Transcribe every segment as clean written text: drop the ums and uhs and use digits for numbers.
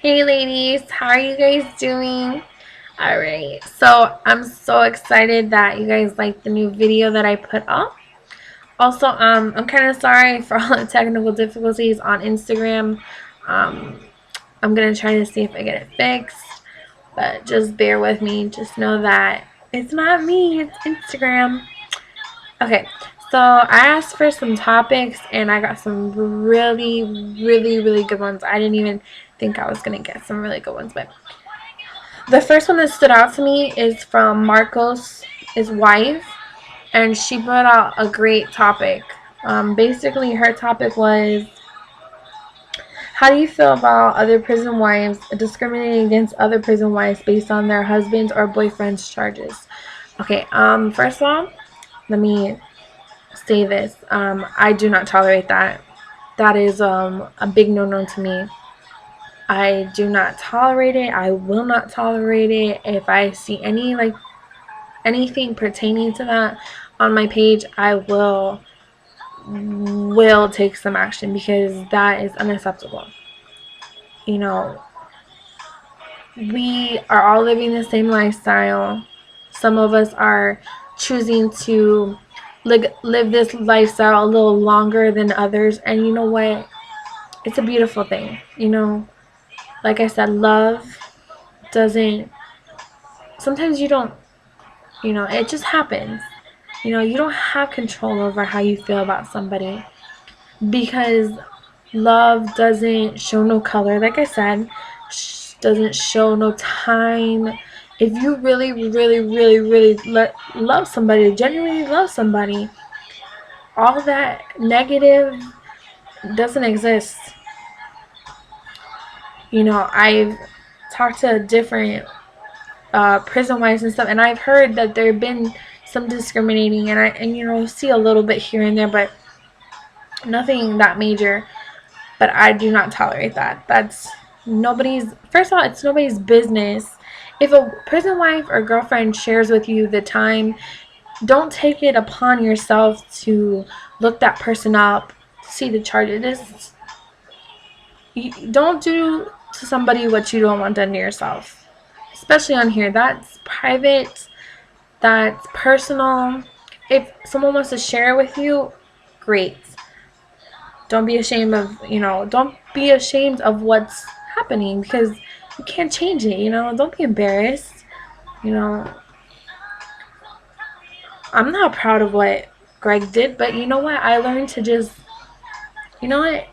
Hey ladies, how are you guys doing? Alright, so I'm so excited that you guys like the new video that I put up. Also, I'm kind of sorry for all the technical difficulties on Instagram. Um, I'm going to try to see if I get it fixed, but just bear with me. Just know that it's not me, it's Instagram. Okay, so I asked for some topics and I got some really good ones. I didn't even think I was going to get some really good ones, but the first one that stood out to me is from Marcos, his wife, and she brought out a great topic. Basically, her topic was, how do you feel about other prison wives discriminating against other prison wives based on their husbands or boyfriends' charges? Okay, first of all, let me say this. I do not tolerate that. That is a big no-no to me. I do not tolerate it. I will not tolerate it. If I see anything pertaining to that on my page, I will take some action because that is unacceptable. You know, we are all living the same lifestyle. Some of us are choosing to live this lifestyle a little longer than others, and you know what? It's a beautiful thing. You know, like I said, love doesn't, sometimes you don't, it just happens. You don't have control over how you feel about somebody because love doesn't show no color. Like I said, doesn't show no time. If you really love somebody, genuinely love somebody, all that negative doesn't exist. I've talked to different prison wives and stuff, and I've heard that there have been some discriminating, and I see a little bit here and there, but nothing that major. But I do not tolerate that. That's nobody's, first of all, it's nobody's business. If a prison wife or girlfriend shares with you the time, don't take it upon yourself to look that person up, see the charges. Don't do to somebody what you don't want done to yourself. Especially on here. That's private. That's personal. If someone wants to share it with you, great. Don't be ashamed of, don't be ashamed of what's happening because you can't change it, Don't be embarrassed, I'm not proud of what Greg did, but you know what? I learned to just, you know what?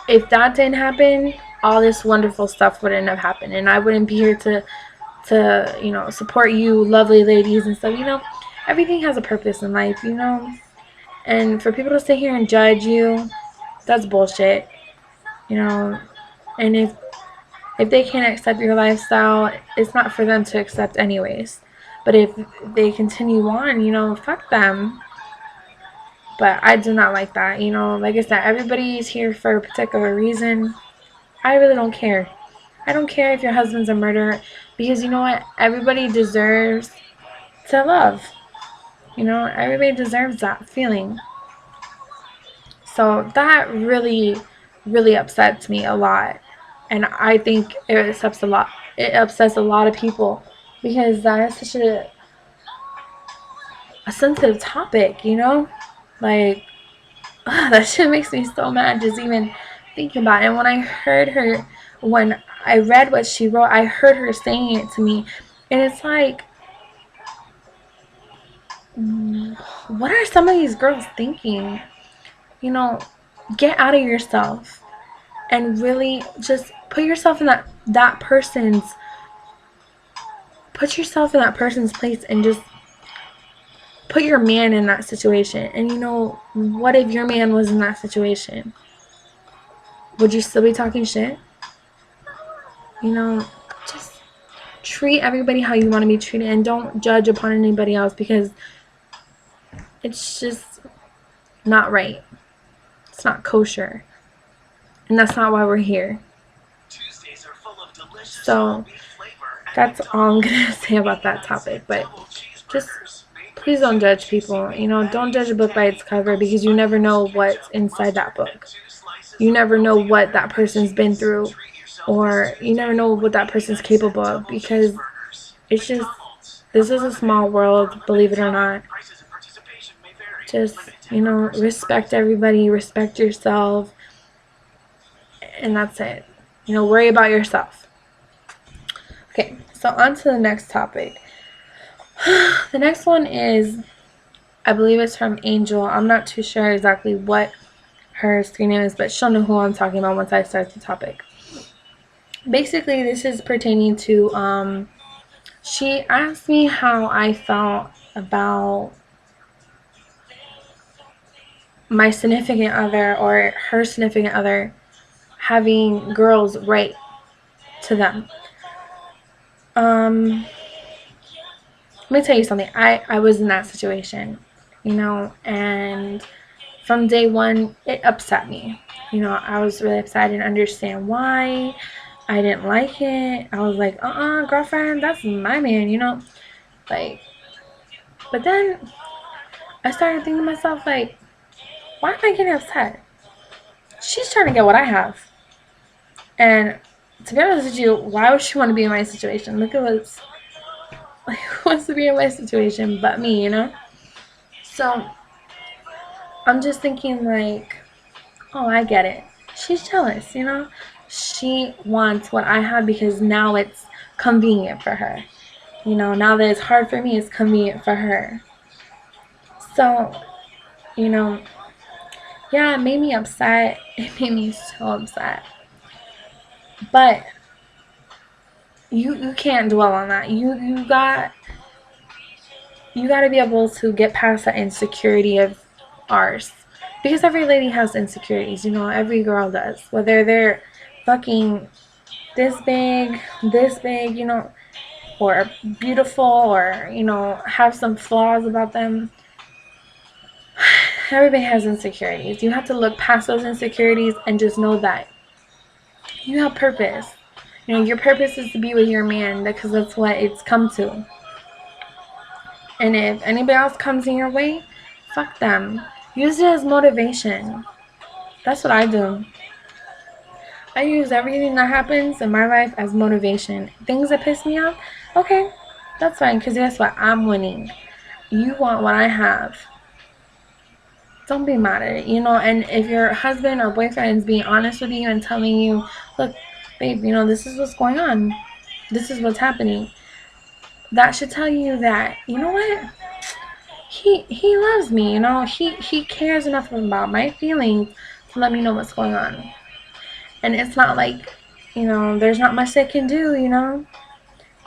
If that didn't happen, all this wonderful stuff wouldn't have happened, and I wouldn't be here to support you lovely ladies and stuff. Everything has a purpose in life, and for people to sit here and judge you, that's bullshit, and if they can't accept your lifestyle, it's not for them to accept anyways. But if they continue on, fuck them. But I do not like that, like I said, everybody's here for a particular reason. I really don't care. I don't care if your husband's a murderer, because you know what? Everybody deserves to love. Everybody deserves that feeling. So that really upsets me a lot, and I think it upsets a lot. It upsets a lot of people because that is such a sensitive topic, Like, that shit makes me so mad just even thinking about it. And when I read what she wrote, I heard her saying it to me, and it's like, what are some of these girls thinking? Get out of yourself and really just put yourself in that person's place, and just put your man in that situation. And what if your man was in that situation? Would you still be talking shit? Just treat everybody how you want to be treated, and don't judge upon anybody else, because it's just not right. It's not kosher. And that's not why we're here. So that's all I'm going to say about that topic. But just please don't judge people. Don't judge a book by its cover, because you never know what's inside that book. you never know what that person's been through, or you never know what that person's capable of, because it's just, this is a small world, believe it or not. Just, respect everybody, respect yourself, and that's it. Worry about yourself. Okay, so on to the next topic. The next one is, I believe it's from Angel. I'm not too sure exactly what her screen name is, but she'll know who I'm talking about once I start the topic. Basically, this is pertaining to, she asked me how I felt about my significant other, or her significant other, having girls write to them. Let me tell you something. I was in that situation, and from day one, it upset me. I was really upset. I didn't understand why. I didn't like it. I was like, girlfriend, that's my man, like, but then I started thinking to myself, like, why am I getting upset? She's trying to get what I have. And to be honest with you, why would she want to be in my situation? Look at what's, like, who wants to be in my situation but me, So I'm just thinking, like, oh, I get it. She's jealous, She wants what I have because now it's convenient for her. Now that it's hard for me, it's convenient for her. So, yeah, it made me upset. It made me so upset. But you can't dwell on that. You got to be able to get past that insecurity of ours, because every lady has insecurities. Every girl does, whether they're fucking this big, or beautiful, or have some flaws about them. Everybody has insecurities. You have to look past those insecurities and just know that you have purpose. Your purpose is to be with your man, because that's what it's come to. And if anybody else comes in your way, fuck them. Use it as motivation. That's what I do. I use everything that happens in my life as motivation. Things that piss me off, okay, that's fine, because guess what? I'm winning. You want what I have. Don't be mad at it, and if your husband or boyfriend is being honest with you and telling you, look, babe, this is what's going on. This is what's happening. That should tell you that, you know what? He loves me, he cares enough about my feelings to let me know what's going on. And it's not like, there's not much they can do,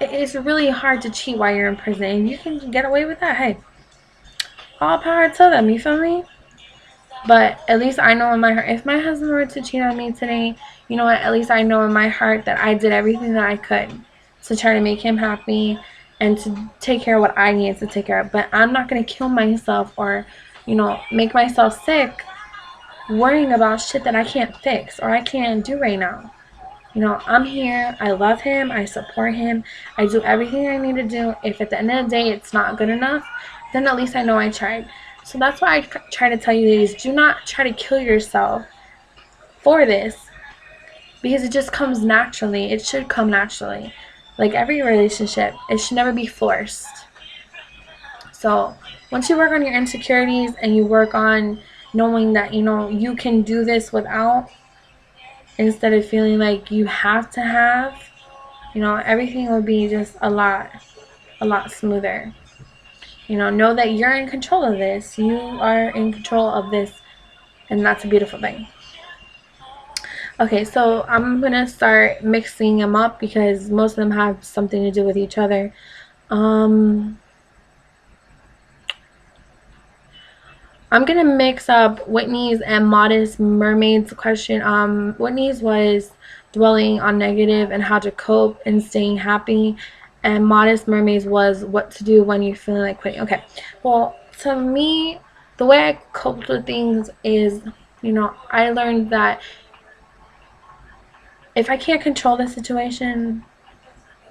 It's really hard to cheat while you're in prison, and you can get away with that. Hey, all power to them, you feel me? But at least I know in my heart, if my husband were to cheat on me today, you know what, at least I know in my heart that I did everything that I could to try to make him happy and to take care of what I needed to take care of. But I'm not going to kill myself or, make myself sick worrying about shit that I can't fix or I can't do right now. I'm here. I love him. I support him. I do everything I need to do. If at the end of the day it's not good enough, then at least I know I tried. So that's why I try to tell you, ladies, do not try to kill yourself for this, because it just comes naturally. It should come naturally. Like every relationship, it should never be forced. So once you work on your insecurities and you work on knowing that, you can do this without, instead of feeling like you have to have, everything will be just a lot smoother. Know that you're in control of this. You are in control of this, and that's a beautiful thing. Okay, so I'm going to start mixing them up because most of them have something to do with each other. I'm going to mix up Whitney's and Modest Mermaid's question. Whitney's was dwelling on negative and how to cope and staying happy. And Modest Mermaids was what to do when you're feeling like quitting. Okay, well, to me, the way I coped with things is, I learned that if I can't control the situation,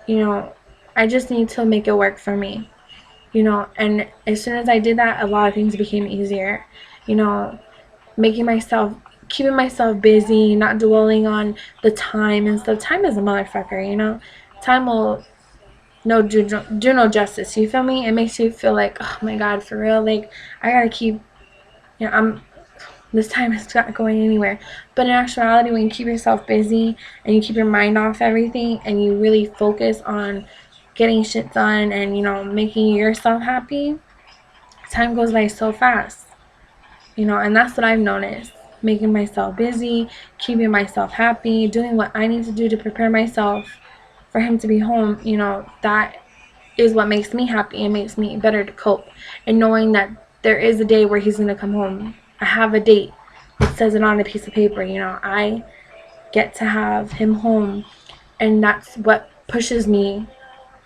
I just need to make it work for me. And as soon as I did that, a lot of things became easier. Making myself keeping myself busy, not dwelling on the time and stuff. Time is a motherfucker, you know. Time will do no justice. You feel me? It makes you feel like, oh my god, for real. Like I gotta keep, you know, this time is not going anywhere. But in actuality, when you keep yourself busy and you keep your mind off everything and you really focus on getting shit done and, you know, making yourself happy, time goes by so fast. You know, and that's what I've noticed. Making myself busy, keeping myself happy, doing what I need to do to prepare myself for him to be home, you know, that is what makes me happy and makes me better to cope. And knowing that there is a day where he's going to come home. I have a date. It says it on a piece of paper, you know. I get to have him home, and that's what pushes me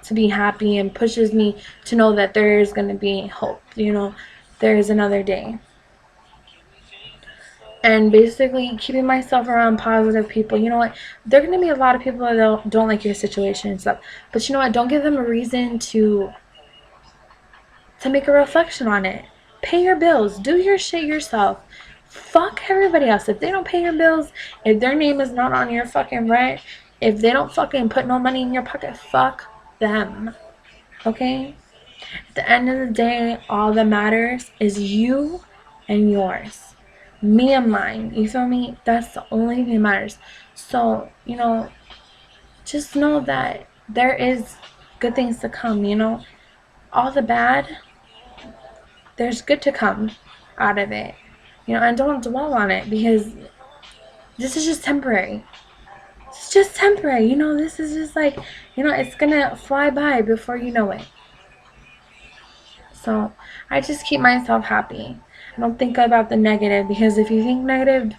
to be happy and pushes me to know that there is going to be hope, you know. There is another day. And basically keeping myself around positive people. You know what? There are going to be a lot of people that don't like your situation and stuff. But you know what? Don't give them a reason to make a reflection on it. Pay your bills. Do your shit yourself. Fuck everybody else. If they don't pay your bills, if their name is not on your fucking rent, if they don't fucking put no money in your pocket, fuck them. Okay? At the end of the day, all that matters is you and yours. Me and mine. You feel me? That's the only thing that matters. So, you know, just know that there is good things to come, you know? All the bad, there's good to come out of it. You know, and don't dwell on it, because this is just temporary. It's just temporary, you know. This is just like, you know, it's gonna fly by before you know it. So I just keep myself happy. I don't think about the negative, because if you think negative,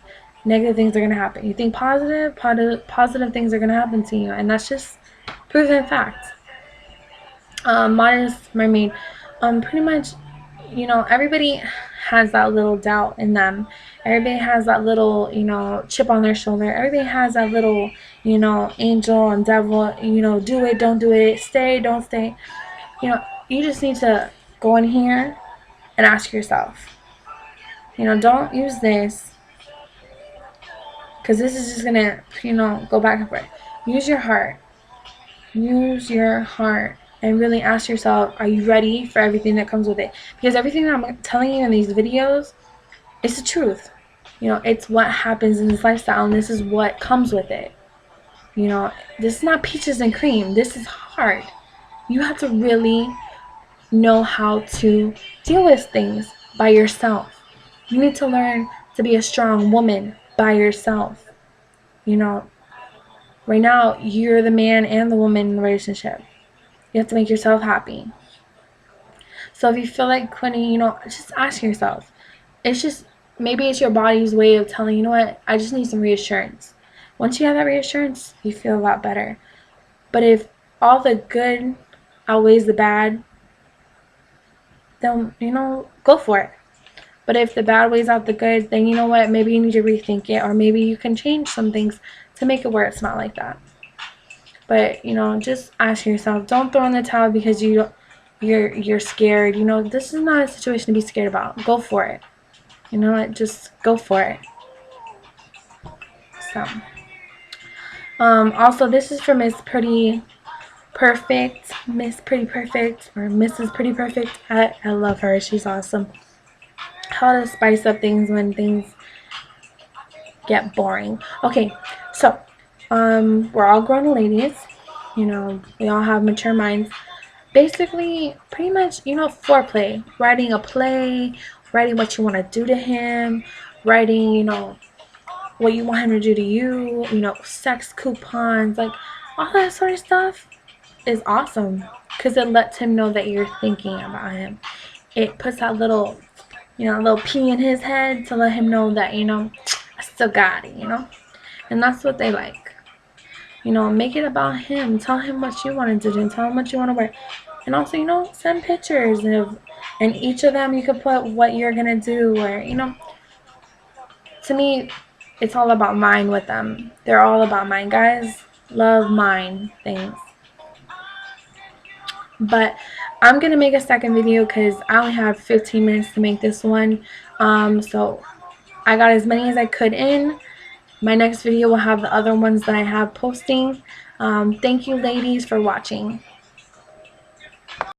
negative things are gonna happen. You think positive, positive things are gonna happen to you, and that's just proven fact. Modest Mermaid, pretty much, you know, everybody has that little doubt in them. Everybody has that little, you know, chip on their shoulder. Everybody has that little, you know, angel and devil, you know, do it, don't do it, stay, don't stay. You know, you just need to go in here and ask yourself, you know, don't use this, because this is just gonna, you know, go back and forth. Use your heart. Use your heart and really ask yourself, are you ready for everything that comes with it? Because everything that I'm telling you in these videos is the truth. You know, it's what happens in this lifestyle, and this is what comes with it. You know, this is not peaches and cream. This is hard. You have to really know how to deal with things by yourself. You need to learn to be a strong woman by yourself. You know, right now, you're the man and the woman in the relationship. You have to make yourself happy. So if you feel like quitting, you know, just ask yourself. It's just, maybe it's your body's way of telling, you know what, I just need some reassurance. Once you have that reassurance, you feel a lot better. But if all the good outweighs the bad, then, you know, go for it. But if the bad weighs out the good, then you know what, maybe you need to rethink it, or maybe you can change some things to make it where it's not like that. But, you know, just ask yourself. Don't throw in the towel because you're scared. You know, this is not a situation to be scared about. Go for it. You know what? Just go for it. So, also, this is for Miss Pretty Perfect. Miss Pretty Perfect, or Mrs. Pretty Perfect. I love her. She's awesome. How to spice up things when things get boring. Okay, so we're all grown ladies, you know, we all have mature minds. Basically, pretty much, you know, foreplay, writing a play, writing what you want to do to him, writing, you know, what you want him to do to you, you know, sex coupons, like all that sort of stuff is awesome, because it lets him know that you're thinking about him. It puts that little, you know, little pea in his head to let him know that, you know, I still got it, you know. And that's what they like. You know, make it about him. Tell him what you want to do. Tell him what you want to wear. And also, you know, send pictures of, and each of them you could put what you're going to do. Or, you know, to me, it's all about mine with them. They're all about mine. Guys love mine things. But I'm going to make a second video because I only have 15 minutes to make this one. So I got as many as I could in. My next video will have the other ones that I have posting. Thank you ladies for watching.